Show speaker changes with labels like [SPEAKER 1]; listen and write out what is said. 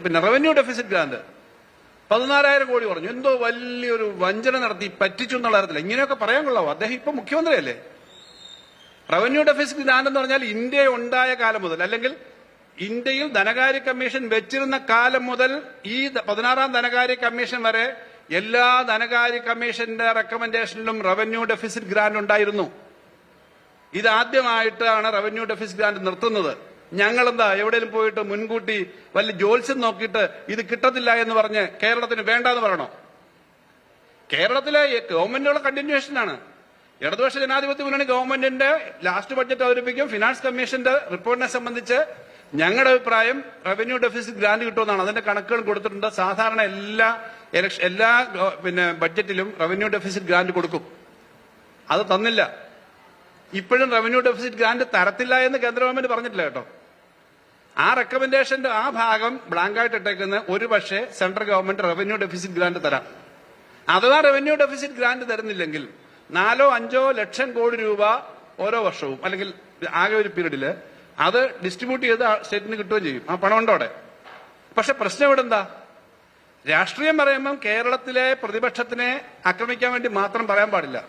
[SPEAKER 1] പിന്നെ revenue deficit grant 14,000 കോടി പറഞ്ഞു. എന്തോ വലിയൊരു വഞ്ചന നടത്തി പറ്റിച്ചു എന്നുള്ള കാര്യത്തില്ല. ഇങ്ങനെയൊക്കെ പറയാൻ കൊള്ളാവോ? അദ്ദേഹം ഇപ്പൊ മുഖ്യമന്ത്രിയല്ലേ? റവന്യൂ ഡെഫിസിറ്റ് ഗ്രാന്റ് എന്ന് പറഞ്ഞാൽ ഇന്ത്യ ഉണ്ടായ കാലം മുതൽ, അല്ലെങ്കിൽ ഇന്ത്യയിൽ ധനകാര്യ കമ്മീഷൻ വെച്ചിരുന്ന കാലം മുതൽ ഈ 16ാം ധനകാര്യ കമ്മീഷൻ വരെ എല്ലാ ധനകാര്യ കമ്മീഷന്റെ റെക്കമെൻഡേഷനിലും റവന്യൂ ഡെഫിസിറ്റ് ഗ്രാന്റ് ഉണ്ടായിരുന്നു. ഇതാദ്യമായിട്ടാണ് റവന്യൂ ഡെഫിസിറ്റ് ഗ്രാന്റ് നിർത്തുന്നത്. ഞങ്ങളെന്താ എവിടെയും പോയിട്ട് മുൻകൂട്ടി വലിയ ജോത്സ്യം നോക്കിയിട്ട് ഇത് കിട്ടത്തില്ല എന്ന് പറഞ്ഞ് കേരളത്തിന് വേണ്ടെന്ന് പറയണോ? കേരളത്തിലെ ഗവൺമെന്റുകളുടെ കണ്ടിന്യൂഷനാണ്. ഇടതുപക്ഷ ജനാധിപത്യ മുന്നണി ഗവൺമെന്റിന്റെ ലാസ്റ്റ് ബഡ്ജറ്റ് അവതരിപ്പിക്കും. ഫിനാൻസ് കമ്മീഷന്റെ റിപ്പോർട്ടിനെ സംബന്ധിച്ച് ഞങ്ങളുടെ അഭിപ്രായം റവന്യൂ ഡെഫിസിറ്റ് ഗ്രാന്റ് കിട്ടുമെന്നാണ്. അതിന്റെ കണക്കുകൾ കൊടുത്തിട്ടുണ്ട്. സാധാരണ എല്ലാ ബഡ്ജറ്റിലും റവന്യൂ ഡെഫിസിറ്റ് ഗ്രാന്റ് കൊടുക്കും. അത് തന്നില്ല. ഇപ്പോഴും റവന്യൂ ഡെഫിസിറ്റ് ഗ്രാന്റ് തരത്തില്ല എന്ന് കേന്ദ്ര ഗവൺമെന്റ് പറഞ്ഞിട്ടില്ല കേട്ടോ. ആ റെക്കമെൻഡേഷന്റെ ആ ഭാഗം ബ്ലാങ്കായിട്ട് ഇട്ടേക്കുന്ന ഒരു പക്ഷേ central government revenue deficit grant തരാം. അഥവാ റവന്യൂ ഡെഫിസിറ്റ് ഗ്രാന്റ് തരുന്നില്ലെങ്കിൽ 4-5 ലക്ഷം കോടി രൂപ ഓരോ വർഷവും, അല്ലെങ്കിൽ ആകെ ഒരു പീരീഡില് അത് ഡിസ്ട്രിബ്യൂട്ട് ചെയ്ത് സ്റ്റേറ്റിന് കിട്ടുകയും ചെയ്യും. ആ പണം ഉണ്ടോടെ. പക്ഷെ പ്രശ്നം ഇവിടെ എന്താ? രാഷ്ട്രീയം പറയുമ്പം കേരളത്തിലെ പ്രതിപക്ഷത്തിനെ ആക്രമിക്കാൻ വേണ്ടി മാത്രം പറയാൻ പാടില്ല.